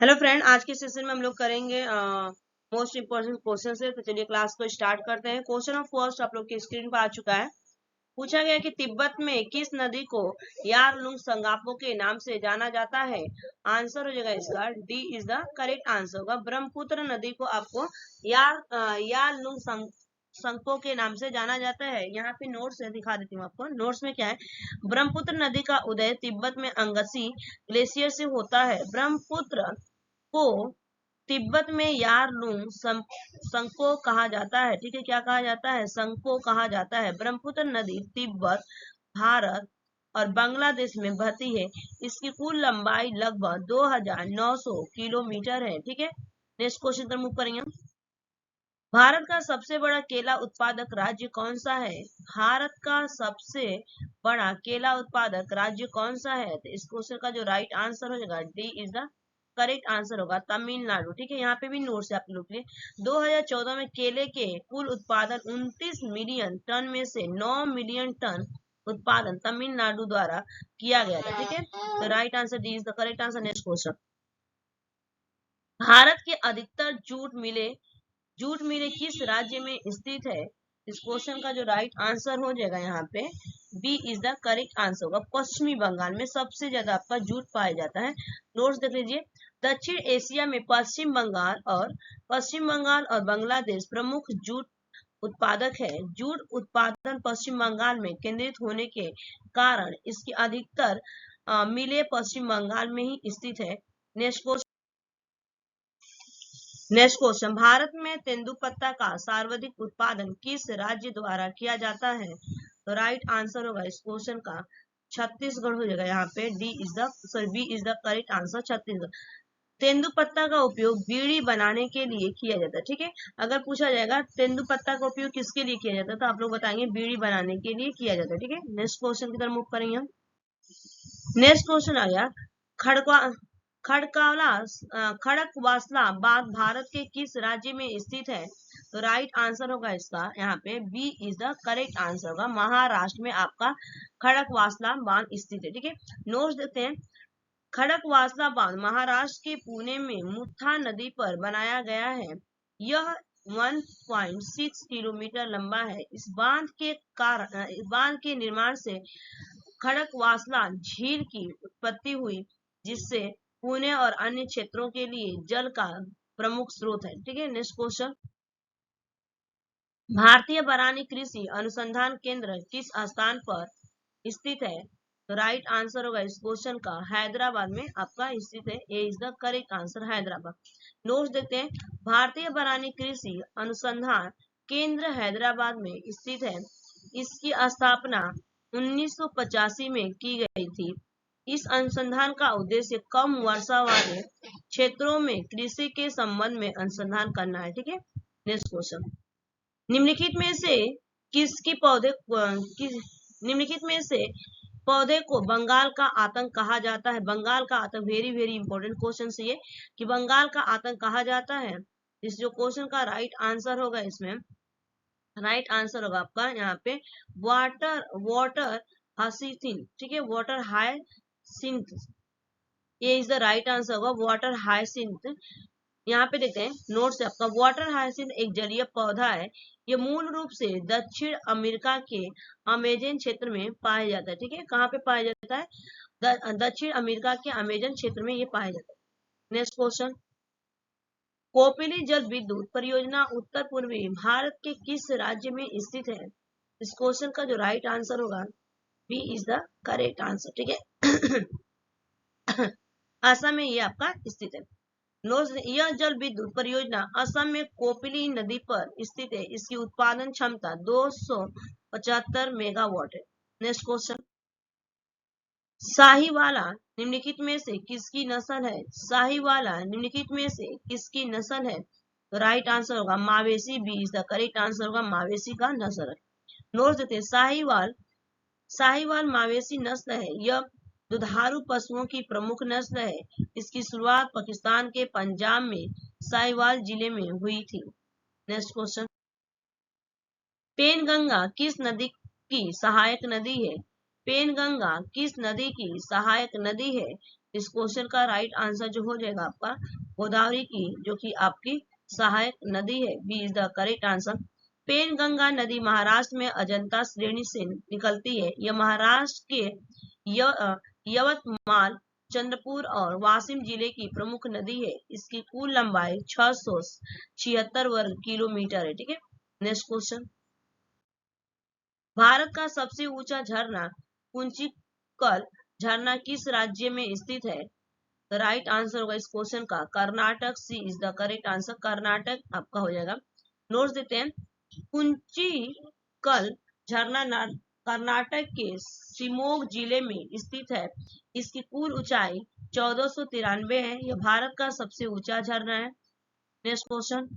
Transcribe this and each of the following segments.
Hello friend, आज के session में हम लोग करेंगे मोस्ट इम्पोर्टेंट क्वेश्चन से। तो चलिए क्लास को स्टार्ट करते हैं। क्वेश्चन ऑफ फर्स्ट आप लोग की स्क्रीन पर आ चुका है। पूछा गया कि तिब्बत में किस नदी को यारलुंग संगापो के नाम से जाना जाता है। आंसर हो जाएगा इसका D is the correct answer होगा। ब्रह्मपुत्र नदी को आपको यारलुंग संगपो के नाम से जाना जाता है। यहाँ पे नोट्स दिखा देती हूँ आपको। नोट्स में क्या है, ब्रह्मपुत्र नदी का उदय तिब्बत में अंगसी ग्लेशियर से होता है। ब्रह्मपुत्र को तिब्बत में यारलुंग संको कहा जाता है। ठीक है, क्या कहा जाता है? संको कहा जाता है। ब्रह्मपुत्र नदी तिब्बत, भारत और बांग्लादेश में बहती है। इसकी कुल लंबाई लगभग 2900 किलोमीटर है। ठीक है, नेक्स्ट क्वेश्चन पर मूव करेंगे। भारत का सबसे बड़ा केला उत्पादक राज्य कौन सा है? भारत का सबसे बड़ा केला उत्पादक राज्य कौन सा है? तो इस क्वेश्चन का जो राइट आंसर हो जाएगा D is the correct answer होगा, तमिलनाडु। ठीक है, यहाँ पे भी नोट से आप लोग के 2014 में केले के कुल उत्पादन 29 मिलियन टन में से 9 मिलियन टन उत्पादन तमिलनाडु द्वारा किया गया था। ठीक है, तो right answer D is the correct answer. Next question, Bharat के अधिकतर जूट मिले किस राज्य में स्थित है? इस क्वेश्चन का जो राइट आंसर हो जाएगा यहाँ पे B is the correct answer होगा। पश्चिमी बंगाल में सबसे ज्यादा आपका जूट पाया जाता है। नोट्स देख लीजिए। दक्षिण एशिया में पश्चिम बंगाल और बांग्लादेश प्रमुख जूट उत्पादक है। जूट उत्पादन पश्चिम बंगाल में केंद्रित होने के कारण इसकी अधिकतर मिले पश्चिम बंगाल में ही स्थित है। नेक्स्ट क्वेश्चन, भारत में तेंदुपत्ता का सर्वाधिक उत्पादन किस राज्य द्वारा किया जाता है? तो राइट आंसर होगा इस क्वेश्चन का छत्तीसगढ़ हो जाएगा। यहाँ पे B is the correct answer, Chhattisgarh. तेंदुपत्ता का उपयोग बीड़ी बनाने के लिए किया जाता है। ठीक है, अगर पूछा जाएगा तेंदुपत्ता का उपयोग किसके लिए किया जाता है, तो आप लोग बताएंगे बीड़ी बनाने के लिए किया जाता है। ठीक है, नेक्स्ट क्वेश्चन की तरफ मूव करेंगे हम। नेक्स्ट क्वेश्चन आ गया, खड़का खड़कवासला बाग भारत के किस राज्य में स्थित है? तो राइट आंसर होगा इसका यहाँ पे B is the correct answer होगा। महाराष्ट्र में आपका खड़कवासला बांध स्थित है। ठीक है, नोट्स देते हैं। खड़कवासला बांध महाराष्ट्र के पुणे में मुथा नदी पर बनाया गया है। यह 1.6 किलोमीटर लंबा है। इस बांध के निर्माण से खड़कवासला झील की उत्पत्ति हुई, जिससे पुणे और अन्य क्षेत्रों के लिए जल का प्रमुख स्रोत है। ठीक है, नेक्स्ट क्वेश्चन, भारतीय बरानी कृषि अनुसंधान केंद्र किस स्थान पर स्थित है? तो राइट आंसर होगा इस क्वेश्चन का हैदराबाद में आपका स्थित है। A is the correct answer, Hyderabad. Notes देते हैं। भारतीय बरानी कृषि अनुसंधान केंद्र हैदराबाद में स्थित है। इसकी स्थापना 1985 में की गई थी। इस अनुसंधान का उद्देश्य कम वर्षा वाले क्षेत्रों में कृषि के संबंध में अनुसंधान करना है। ठीक है, नेक्स्ट क्वेश्चन, निम्नलिखित में से निम्नलिखित में से पौधे को बंगाल का आतंक कहा जाता है। बंगाल का आतंक, वेरी वेरी इंपॉर्टेंट क्वेश्चन से ये कि बंगाल का आतंक कहा जाता है। इस जो क्वेश्चन का राइट आंसर होगा, इसमें राइट आंसर होगा आपका यहाँ पे वाटर हाइसिंथ। ठीक है, वाटर हाइसिंथ, ये इज द राइट आंसर होगा, वाटर हाइसिंथ। यहाँ पे देखते हैं नोट से आपका, वाटर हाइसिंथ एक जलीय पौधा है। ये मूल रूप से दक्षिण अमेरिका के अमेजन क्षेत्र में पाया जाता है। ठीक है, कहाँ पे पाया जाता है? दक्षिण अमेरिका के अमेजन क्षेत्र में ये पाया जाता है। नेक्स्ट क्वेश्चन, कोपिली जल विद्युत परियोजना उत्तर पूर्वी भारत के किस राज्य में स्थित है? इस क्वेश्चन का जो राइट आंसर होगा B is the correct answer. ठीक है, असम में ये आपका स्थित है। यह जल विद्युत परियोजना असम में कोपिली नदी पर स्थित है। इसकी उत्पादन क्षमता 275 मेगावाट है। नेक्स्ट क्वेश्चन, साहीवाला निम्नलिखित में से किसकी नस्ल है? साहीवाला निम्नलिखित में से किसकी नस्ल है? तो राइट आंसर होगा मावेशी, B is the correct answer होगा, मावेशी का नस्ल है। नोट देते हैं, साहीवाल मावेशी नस्ल है। यह दुधारू पशुओं की प्रमुख नस्ल है। इसकी शुरुआत पाकिस्तान के पंजाब में साहिवाल जिले में हुई थी। नेक्स्ट क्वेश्चन, पेनगंगा किस नदी की सहायक नदी है? पेनगंगा किस नदी की सहायक नदी है? इस क्वेश्चन का राइट आंसर जो हो जाएगा आपका गोदावरी की, जो कि आपकी सहायक नदी है। B is the correct answer. Penganga नदी महाराष्ट्र में अजंता श्रेणी से निकलती है। यह महाराष्ट्र के यवतमाल, चंद्रपुर और वाशिम जिले की प्रमुख नदी है। इसकी कुल लंबाई 676 वर्ग किलोमीटर है। ठीक है, नेक्स्ट क्वेश्चन। भारत का सबसे ऊंचा झरना कुंचिकल झरना किस राज्य में स्थित है? तो राइट आंसर होगा इस क्वेश्चन का Karnataka. C is the correct answer, Karnataka आपका हो जाएगा। नोट्स देते हैं। कुंचिकल झरना कर्नाटक के शिमोग जिले में स्थित है। इसकी कुल ऊंचाई 1493 है। यह भारत का सबसे ऊंचा झरना है। Next question.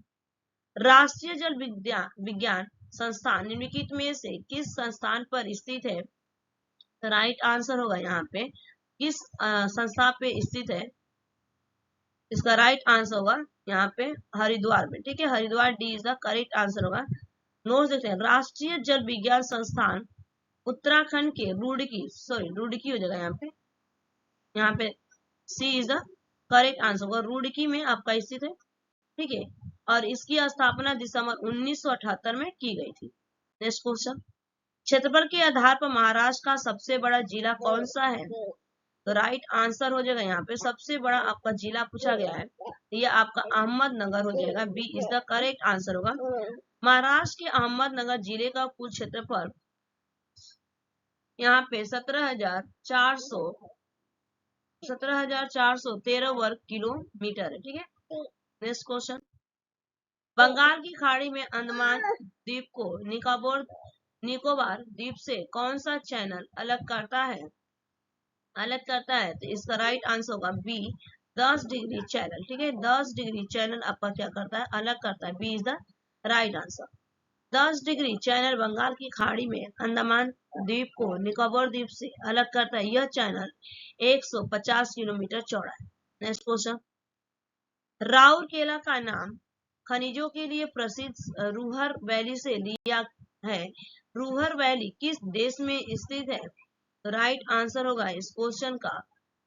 राष्ट्रीय जल विज्ञान संस्थान निम्नलिखित में से किस संस्थान पर स्थित है? तो राइट आंसर होगा यहाँ पे किस संस्था पे स्थित है? इसका राइट आंसर होगा यहाँ पे हरिद्वार में। ठीक है, Haridwar. D is the correct answer होगा। नोट देखते हैं। राष्ट्रीय जल विज्ञान संस्थान उत्तराखंड के रुड़की हो जाएगा यहाँ पे C is the correct answer होगा। रुड़की में आपका स्थित है। ठीक है, और इसकी स्थापना दिसंबर 1978 में की गई थी। Next question. क्षेत्रफल के आधार पर महाराष्ट्र का सबसे बड़ा जिला कौन सा है? तो राइट आंसर हो जाएगा यहाँ पे सबसे बड़ा आपका जिला पूछा गया है, ये आपका अहमदनगर हो जाएगा। B is the correct answer होगा। महाराष्ट्र के अहमदनगर जिले का कुल क्षेत्रफल यहाँ पे 17,413 वर्ग किलोमीटर है। ठीक है, नेक्स्ट क्वेश्चन। बंगाल की खाड़ी में अंडमान द्वीप को निकोबार द्वीप से कौन सा चैनल अलग करता है? तो इसका राइट आंसर होगा बी 10 डिग्री चैनल। ठीक है, 10 डिग्री चैनल आपका क्या करता है? अलग करता है। B is the right answer. 10 degree channel Bengal की खाड़ी में अंडमान द्वीप को निकोबार द्वीप से अलग करता है। यह चैनल 150 किलोमीटर चौड़ा है। Next question. राउरकेला का नाम खनिजों के लिए प्रसिद्ध रूहर वैली से लिया है। रूहर वैली किस देश में स्थित है? तो राइट आंसर होगा इस क्वेश्चन का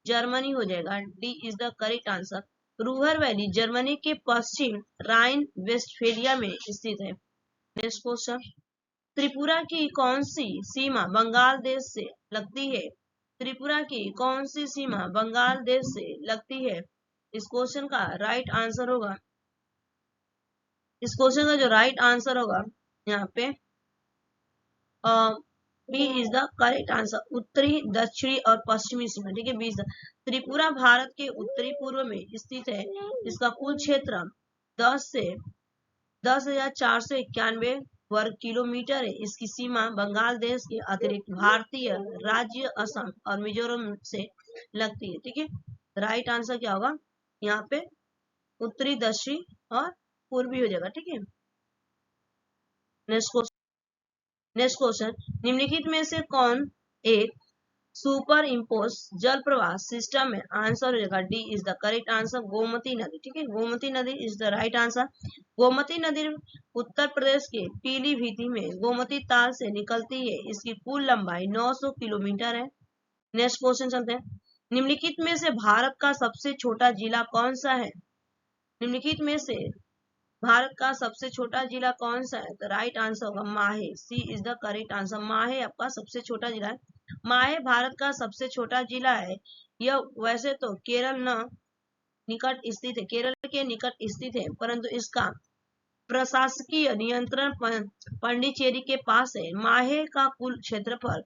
जर्मनी हो जाएगा। D is the correct answer. Ruhr valley Germany के पश्चिम राइन वेस्टफेलिया में स्थित है। Next question. त्रिपुरा की कौन सी सीमा बंगाल देश से लगती है? त्रिपुरा की कौन सी सीमा बंगाल देश से लगती है? इस क्वेश्चन का राइट आंसर होगा, इस क्वेश्चन का जो राइट आंसर होगा यहाँ पे B is the correct answer. उत्तरी, दक्षिणी और पश्चिमी सीमा। ठीक है, B is the. Tripura Bharat के उत्तरी पूर्व में स्थित है। इसका कुल क्षेत्र 10,491 वर्ग किलोमीटर है। इसकी सीमा बंगाल देश के अतिरिक्त भारतीय राज्य असम और मिजोरम से लगती है। ठीक है, राइट आंसर क्या होगा यहाँ पे? उत्तरी, दक्षिणी और पूर्वी हो जाएगा। ठीक है, नेक्स्ट क्वेश्चन। निम्नलिखित में से कौन एक सुपर इम्पोज जल प्रवाह सिस्टम है? आंसर हो जाएगा D is the correct answer, Gomti नदी। ठीक है, गोमती नदी is the right answer. Gomti नदी उत्तर प्रदेश के पीलीभीत में गोमती ताल से निकलती है। इसकी कुल लंबाई 900 किलोमीटर है। नेक्स्ट क्वेश्चन चलते हैं। निम्नलिखित में से भारत का सबसे छोटा जिला कौन सा है? निम्नलिखित में से भारत का सबसे छोटा जिला कौन सा है? तो राइट आंसर होगा माहे। सी इज द करेक्ट आंसर। माहे आपका सबसे छोटा जिला है। माहे भारत का सबसे छोटा जिला है। यह वैसे तो केरल निकट स्थित है, केरल के निकट स्थित है, परंतु इसका प्रशासकीय नियंत्रण पांडिचेरी के पास है। माहे का कुल क्षेत्रफल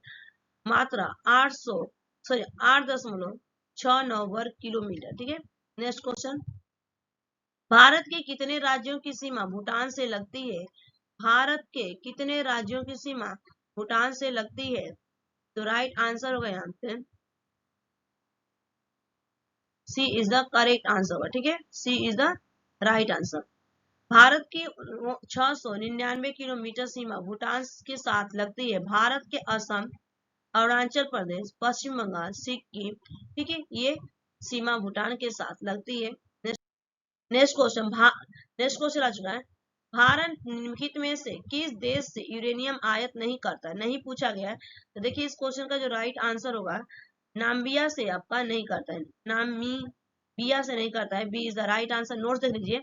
मात्रा 8.69 वर्ग किलोमीटर। ठीक है, नेक्स्ट क्वेश्चन। भारत के कितने राज्यों की सीमा भूटान से लगती है? भारत के कितने राज्यों की सीमा भूटान से लगती है? तो राइट आंसर होगा यहाँ पे C is the correct answer होगा। ठीक है, C is the right answer. Bharat की 699 किलोमीटर सीमा भूटान के साथ लगती है। भारत के असम, अरुणाचल प्रदेश, पश्चिम बंगाल, सिक्किम, ठीक है, ये सीमा भूटान के साथ लगती है। नेक्स्ट क्वेश्चन आ चुका है। भारत निम्नलिखित में से किस देश से यूरेनियम आयात नहीं करता? नहीं पूछा गया है। तो देखिए इस क्वेश्चन का जो राइट आंसर होगा नाम्बिया से आपका नहीं करता है, नामीबिया से नहीं करता है। B is the right answer. Note देख लीजिए।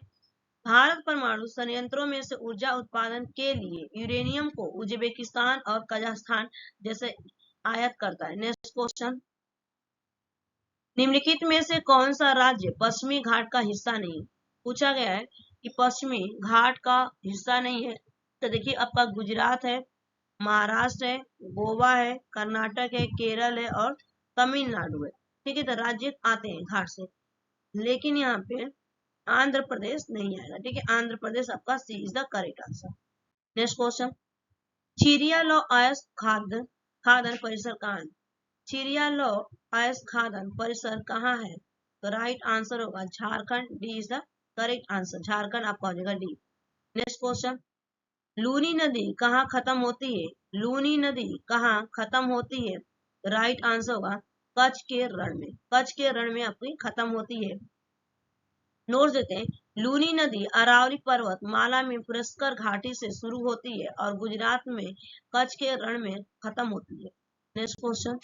भारत परमाणु संयंत्रों में से ऊर्जा उत्पादन के लिए यूरेनियम को उज्बेकिस्तान और कजाकिस्तान जैसे आयात करता है। नेक्स्ट क्वेश्चन, निम्नलिखित में से कौन सा राज्य पश्चिमी घाट का हिस्सा नहीं? पूछा गया है कि पश्चिमी घाट का हिस्सा नहीं है। तो देखिए आपका गुजरात है, महाराष्ट्र है, गोवा है, कर्नाटक है, केरल है और तमिलनाडु है। ठीक है, तो राज्य आते हैं घाट से, लेकिन यहाँ पे आंध्र प्रदेश नहीं आएगा। ठीक है, आंध्र प्रदेश आपका C is the correct answer. Next question, Chiria लॉ अयस्क खादन परिसर कहाँ है? चिरिया लॉ अयस्क खादन परिसर कहाँ है? तो राइट आंसर होगा Jharkhand. D is the correct answer. Jharkhand आपका हो जाएगा डी। नेक्स्ट क्वेश्चन, लूनी नदी कहाँ खत्म होती है? लूनी नदी कहाँ खत्म होती है? राइट आंसर होगा कच्छ के रण में। कच्छ के रण में आपकी खत्म होती है। नोट देते हैं, लूनी नदी अरावली पर्वत माला में पुरस्कर घाटी से शुरू होती है और गुजरात में कच्छ के रण में खत्म होती है। नेक्स्ट क्वेश्चन,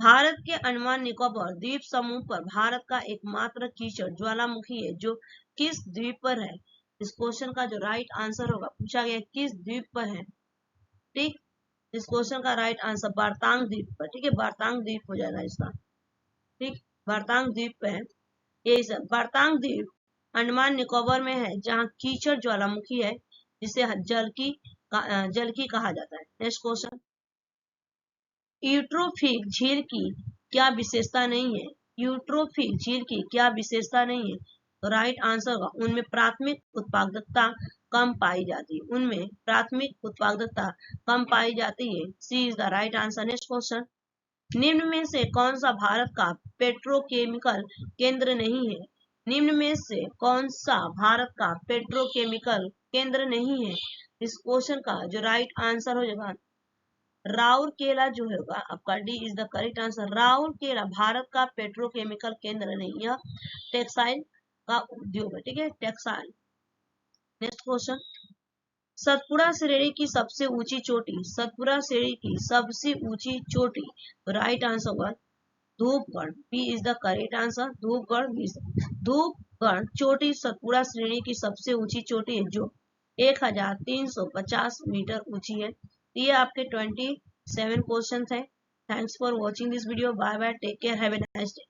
भारत के अंडमान निकोबार द्वीप समूह पर भारत का एकमात्र कीचड़ ज्वालामुखी है जो किस द्वीप पर है? इस क्वेश्चन का जो राइट आंसर होगा, पूछा गया किस द्वीप पर है। ठीक, इस क्वेश्चन का राइट आंसर बारतांग द्वीप पर। ठीक है, बारतांग द्वीप हो जाएगा इसका। ठीक, बारतांग द्वीप पे है ये सब। बारतांग द्वीप अंडमान निकोबार में है जहाँ कीचड़ ज्वालामुखी है जिसे जल की कहा जाता है। नेक्स्ट क्वेश्चन, यूट्रोफिल झील की क्या विशेषता नहीं है? यूट्रोफिल झील की क्या विशेषता नहीं है? तो राइट आंसर होगा उनमें प्राथमिक उत्पादकता कम पाई जाती है। उनमें प्राथमिक उत्पादकता कम पाई जाती है। C is the right answer. Next question, निम्न में से कौन सा भारत का पेट्रोकेमिकल केंद्र नहीं है? निम्न में से कौन सा भारत का पेट्रोकेमिकल केंद्र नहीं है? इस क्वेश्चन का जो राइट आंसर हो जाएगा राउरकेला जो होगा आपका। D is the correct answer. Rourkela Bharat का पेट्रोकेमिकल केंद्र नहीं, यह टेक्सटाइल का उद्योग है। ठीक है, टेक्सटाइल। नेक्स्ट क्वेश्चन, सतपुड़ा श्रेणी की सबसे ऊंची चोटी, सतपुड़ा श्रेणी की सबसे ऊंची चोटी, राइट आंसर होगा Dhupgarh. B is the correct answer. Dhupgarh, Dhupgarh चोटी सतपुड़ा श्रेणी की सबसे ऊंची चोटी है जो 1350 मीटर ऊंची है। ये आपके 27 क्वेश्चन है। Thanks for watching this video. Bye bye, take care, have a nice day.